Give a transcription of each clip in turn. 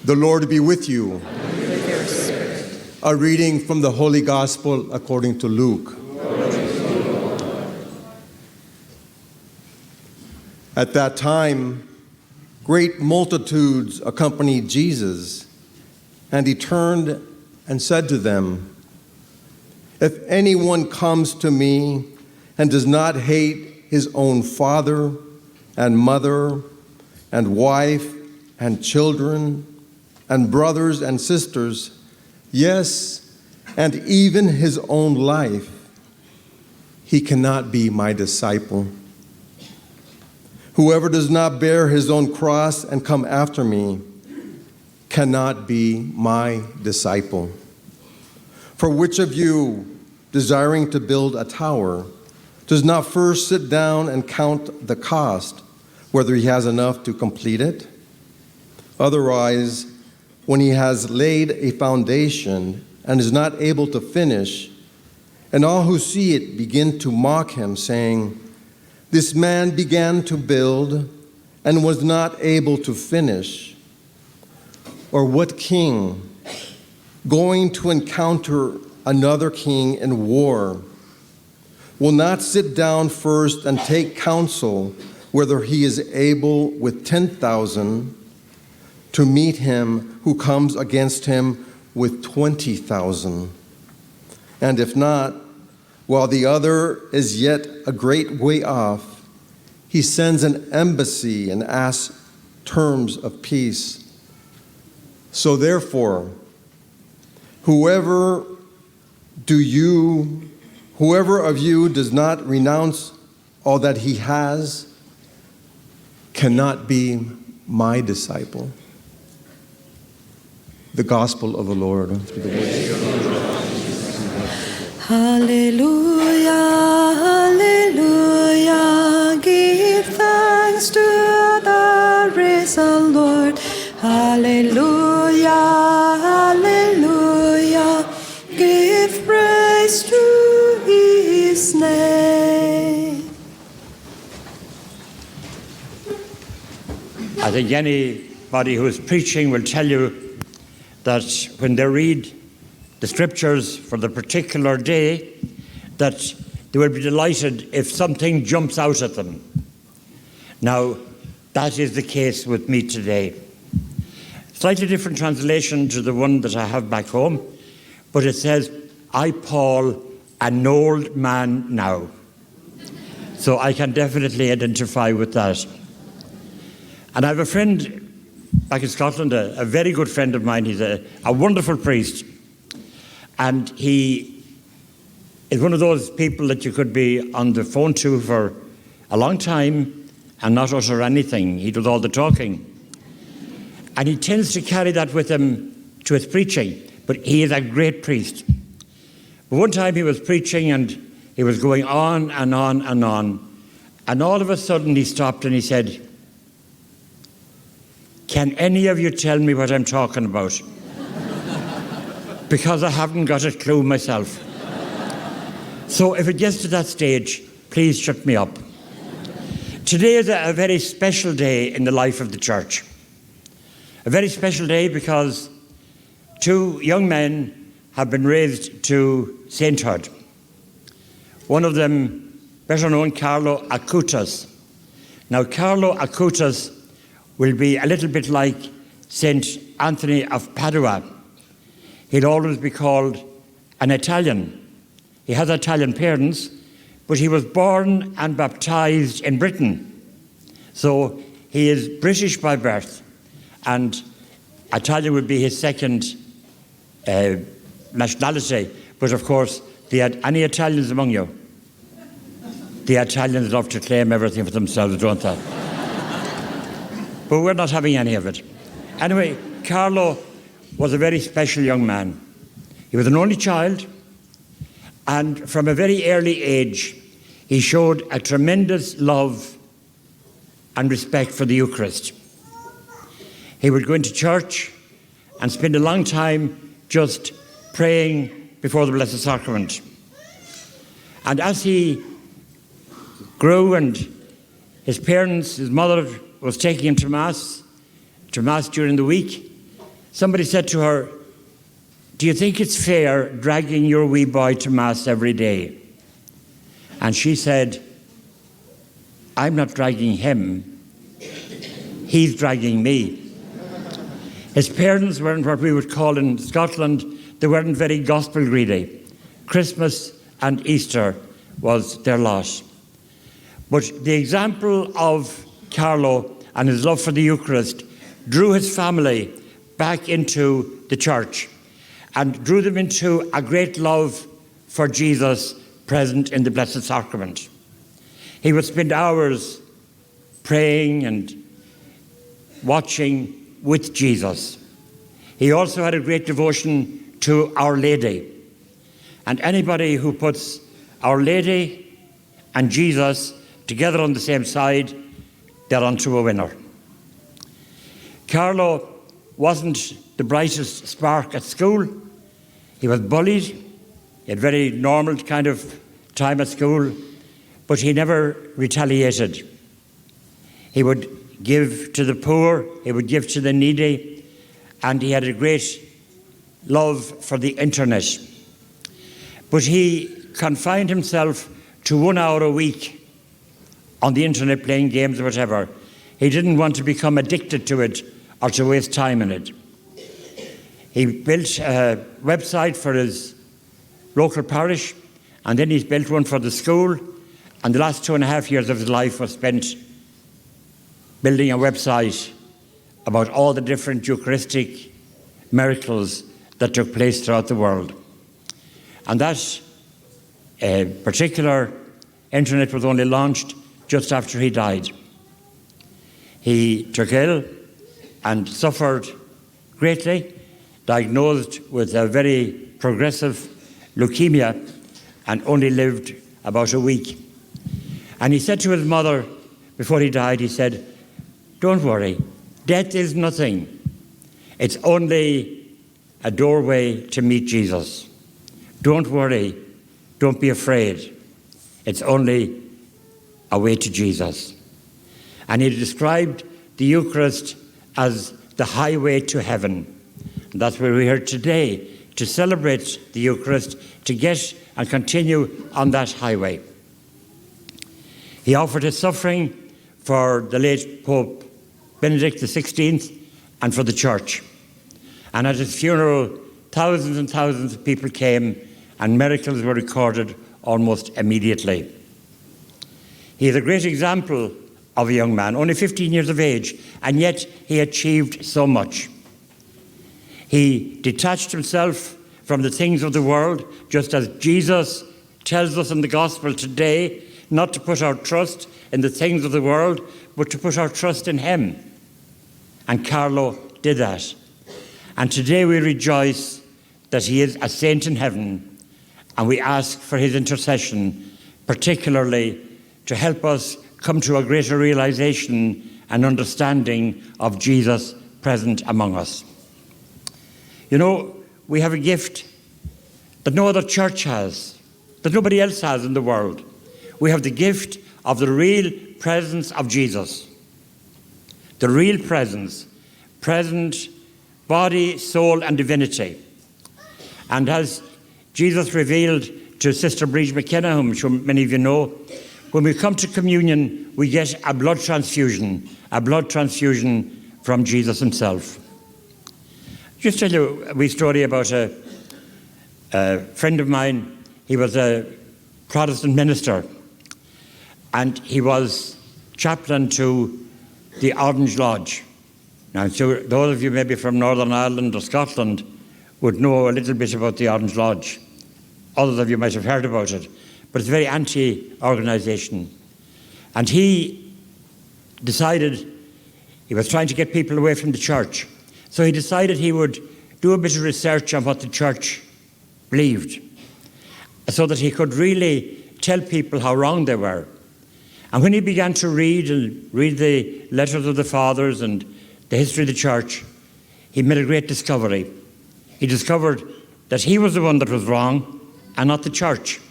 The Lord be with you. And with your spirit. A reading from the Holy Gospel according to Luke. At that time, great multitudes accompanied Jesus, and he turned and said to them, "If anyone comes to me and does not hate his own father and mother and wife and children and brothers and sisters, yes, and even his own life, he cannot be my disciple. Whoever does not bear his own cross and come after me cannot be my disciple. For which of you, desiring to build a tower, does not first sit down and count the cost, whether he has enough to complete it? Otherwise, when he has laid a foundation and is not able to finish, and all who see it begin to mock him, saying, 'This man began to build and was not able to finish.' Or what king, going to encounter another king in war, will not sit down first and take counsel whether he is able with 10,000 to meet him who comes against him with 20,000? And if not, while the other is yet a great way off, he sends an embassy and asks terms of peace. So therefore, whoever of you does not renounce all that he has cannot be my disciple." The Gospel of the Lord. Hallelujah, hallelujah, give thanks to the risen Lord. Hallelujah, hallelujah, give praise to his name. I think anybody who is preaching will tell you that when they read the scriptures for the particular day, that they will be delighted if something jumps out at them. Now, that is the case with me today. Slightly different translation to the one that I have back home, but it says, "I, Paul, an old man now." So I can definitely identify with that. And I have a friend back in Scotland, a very good friend of mine. He's a wonderful priest. And he is one of those people that you could be on the phone to for a long time and not utter anything. He does all the talking. And he tends to carry that with him to his preaching. But he is a great priest. But one time he was preaching and he was going on and on and on. And all of a sudden he stopped and he said, "Can any of you tell me what I'm talking about? Because I haven't got a clue myself." So if it gets to that stage, please shut me up. Today is a very special day in the life of the church. A very special day because two young men have been raised to sainthood. One of them, better known, Carlo Acutis. Now, Carlo Acutis will be a little bit like Saint Anthony of Padua. He'll always be called an Italian. He has Italian parents, but he was born and baptized in Britain. So he is British by birth, and Italian would be his second nationality. But of course, any Italians among you? The Italians love to claim everything for themselves, don't they? But we're not having any of it. Anyway, Carlo was a very special young man. He was an only child, and from a very early age, he showed a tremendous love and respect for the Eucharist. He would go into church and spend a long time just praying before the Blessed Sacrament. And as he grew and his parents, his mother was taking him to Mass during the week, somebody said to her, "Do you think it's fair dragging your wee boy to Mass every day?" And she said, "I'm not dragging him, he's dragging me." His parents weren't what we would call in Scotland, they weren't very gospel greedy. Christmas and Easter was their lot. But the example of Carlo and his love for the Eucharist drew his family back into the church and drew them into a great love for Jesus present in the Blessed Sacrament. He would spend hours praying and watching with Jesus. He also had a great devotion to Our Lady. And anybody who puts Our Lady and Jesus together on the same side, they're onto a winner. Carlo wasn't the brightest spark at school. He was bullied. He had a very normal kind of time at school, but he never retaliated. He would give to the poor, he would give to the needy, and he had a great love for the internet. But he confined himself to 1 hour a week on the internet playing games or whatever. He didn't want to become addicted to it or to waste time in it. He built a website for his local parish, and then he's built one for the school, and the last 2.5 years of his life was spent building a website about all the different Eucharistic miracles that took place throughout the world. And that particular internet was only launched just after he died. He took ill and suffered greatly, diagnosed with a very progressive leukemia, and only lived about a week. And he said to his mother before he died, he said, "Don't worry, death is nothing. It's only a doorway to meet Jesus. Don't worry, don't be afraid. It's only a way to Jesus." And he described the Eucharist as the highway to heaven. And that's where we're here today, to celebrate the Eucharist, to get and continue on that highway. He offered his suffering for the late Pope Benedict XVI and for the Church. And at his funeral, thousands and thousands of people came, and miracles were recorded almost immediately. He is a great example of a young man, only 15 years of age, and yet he achieved so much. He detached himself from the things of the world, just as Jesus tells us in the gospel today, not to put our trust in the things of the world, but to put our trust in him. And Carlo did that. And today we rejoice that he is a saint in heaven, and we ask for his intercession, particularly to help us come to a greater realization and understanding of Jesus present among us. You know, we have a gift that no other church has, that nobody else has in the world. We have the gift of the real presence of Jesus. The real presence, present body, soul, and divinity. And as Jesus revealed to Sister Bridge McKenna, whom I'm sure many of you know, when we come to communion, we get a blood transfusion from Jesus himself. Just tell you a wee story about a friend of mine. He was a Protestant minister, and he was chaplain to the Orange Lodge. Now, so those of you maybe from Northern Ireland or Scotland would know a little bit about the Orange Lodge. Others of you might have heard about it, but it's a very anti-organisation. And he decided, he was trying to get people away from the church, so he decided he would do a bit of research on what the church believed, so that he could really tell people how wrong they were. And when he began to read the letters of the fathers and the history of the church, he made a great discovery. He discovered that he was the one that was wrong and not the church.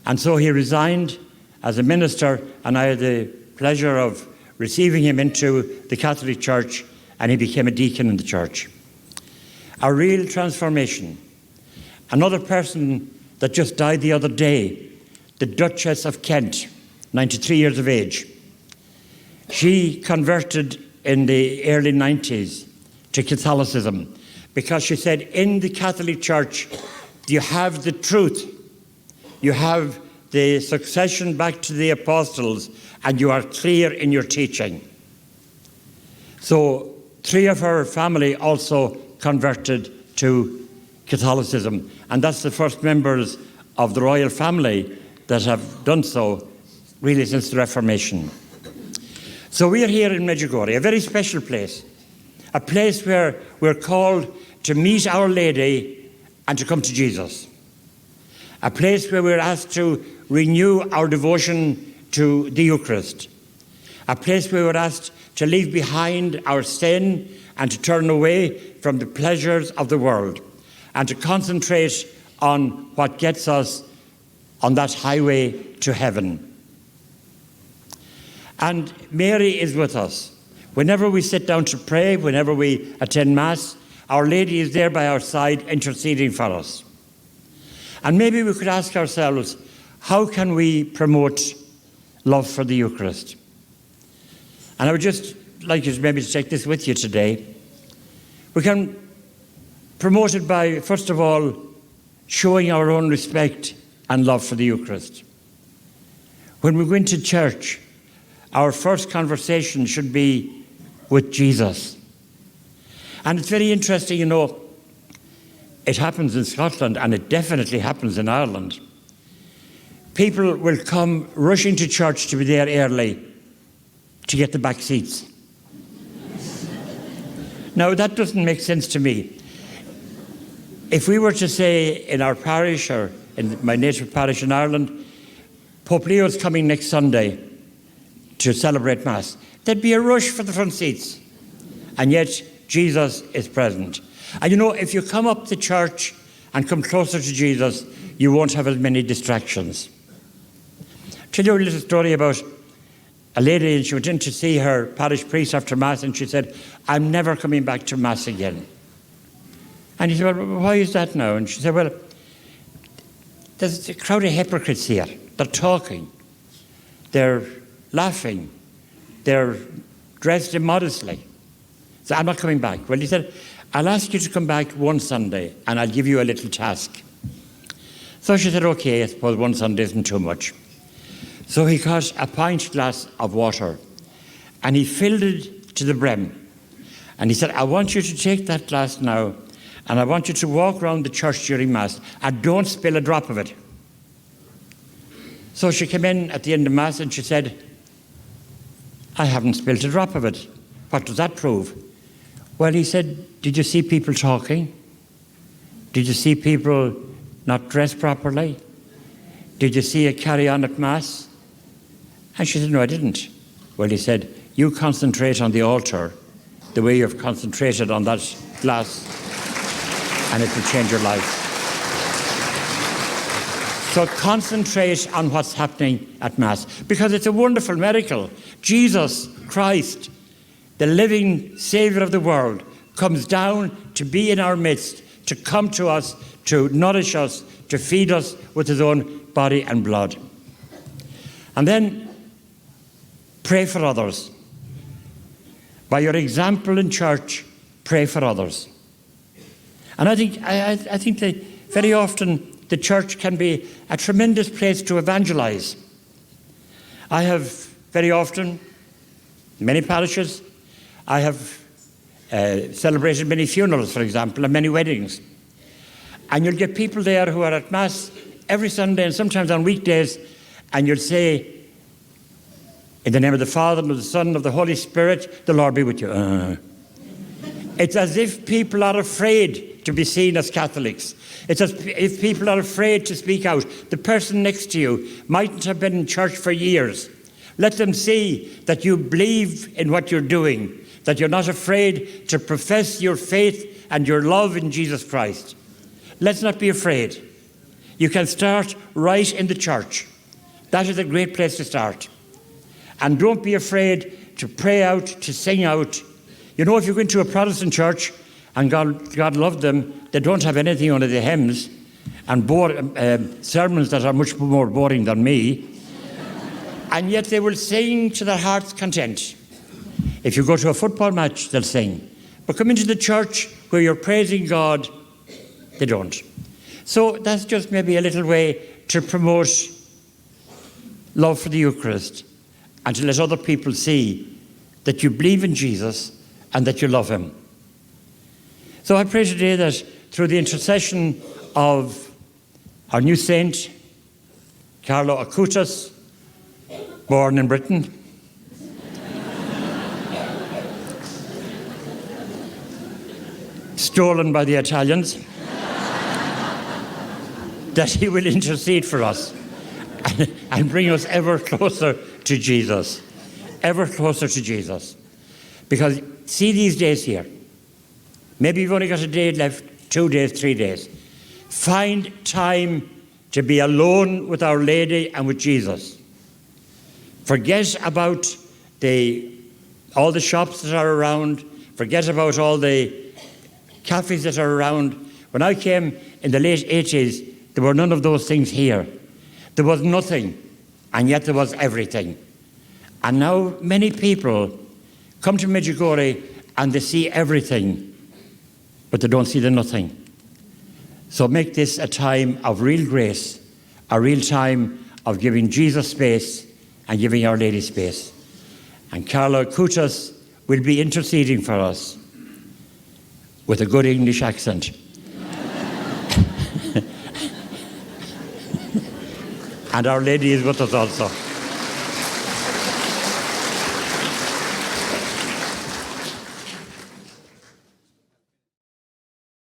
And so he resigned as a minister, and I had the pleasure of receiving him into the Catholic Church, and he became a deacon in the church. a real transformation. Another person that just died the other day, the Duchess of Kent, 93 years of age. She converted in the early 90s to Catholicism because she said, in the Catholic Church, you have the truth, you have the succession back to the apostles, and you are clear in your teaching. So 3 of her family also converted to Catholicism, and that's the first members of the royal family that have done so really since the Reformation. So we are here in Medjugorje, a very special place, a place where we're called to meet Our Lady and to come to Jesus, a place where we're asked to renew our devotion to the Eucharist, a place where we're asked to leave behind our sin and to turn away from the pleasures of the world and to concentrate on what gets us on that highway to heaven. And Mary is with us. Whenever we sit down to pray, whenever we attend Mass, Our Lady is there by our side interceding for us. And maybe we could ask ourselves, how can we promote love for the Eucharist? And I would just like you maybe to take this with you today. We can promote it by, first of all, showing our own respect and love for the Eucharist. When we go into church, our first conversation should be with Jesus. And it's very interesting, you know, it happens in Scotland and it definitely happens in Ireland. People will come rushing to church to be there early to get the back seats. Now, that doesn't make sense to me. If we were to say in our parish or in my native parish in Ireland, Pope Leo's coming next Sunday to celebrate Mass, there'd be a rush for the front seats. And yet, Jesus is present. And you know, if you come up to church and come closer to Jesus, you won't have as many distractions. I'll tell you a little story about a lady, and she went in to see her parish priest after Mass, and she said, I'm never coming back to Mass again. And he said, well, why is that now? And she said, well, there's a crowd of hypocrites here. They're talking. They're laughing. They're dressed immodestly. So I'm not coming back. Well, he said, I'll ask you to come back one Sunday and I'll give you a little task. So she said, okay, I suppose one Sunday isn't too much. So he got a pint glass of water and he filled it to the brim. And he said, I want you to take that glass now and I want you to walk around the church during Mass and don't spill a drop of it. So she came in at the end of Mass and she said, I haven't spilled a drop of it. What does that prove? Well, he said, did you see people talking? Did you see people not dressed properly? Did you see a carry-on at Mass? And she said, no, I didn't. Well, he said, you concentrate on the altar the way you've concentrated on that glass, and it will change your life. So concentrate on what's happening at Mass, because it's a wonderful miracle. Jesus Christ, the living Saviour of the world, comes down to be in our midst, to come to us, to nourish us, to feed us with his own body and blood. And then pray for others. By your example in church, pray for others. And I think that very often the church can be a tremendous place to evangelize. I have very often, in many parishes, I have celebrated many funerals, for example, and many weddings. And you'll get people there who are at Mass every Sunday and sometimes on weekdays, and you'll say, in the name of the Father, and of the Son, and of the Holy Spirit, the Lord be with you. It's as if people are afraid to be seen as Catholics. It's as if people are afraid to speak out. The person next to you mightn't have been in church for years. Let them see that you believe in what you're doing, that you're not afraid to profess your faith and your love in Jesus Christ. Let's not be afraid. You can start right in the church. That is a great place to start. And don't be afraid to pray out, to sing out. You know, if you go into a Protestant church and God loved them. They don't have anything under the hymns and sermons that are much more boring than me. And yet they will sing to their heart's content. If you go to a football match, they'll sing. But come into the church where you're praising God, they don't. So that's just maybe a little way to promote love for the Eucharist and to let other people see that you believe in Jesus and that you love him. So I pray today that through the intercession of our new saint, Carlo Acutis, born in Britain, stolen by the Italians, that he will intercede for us and bring us ever closer to Jesus. Ever closer to Jesus. Because see these days here. Maybe you've only got a day left, 2 days, 3 days. Find time to be alone with Our Lady and with Jesus. Forget about all the shops that are around. Forget about all the cafes that are around. When I came in the late 80s, there were none of those things here. There was nothing, and yet there was everything. And now many people come to Medjugorje and they see everything, but they don't see the nothing. So make this a time of real grace, a real time of giving Jesus space and giving Our Lady space. And Carlo Acutis will be interceding for us with a good English accent. And Our Lady is with us also.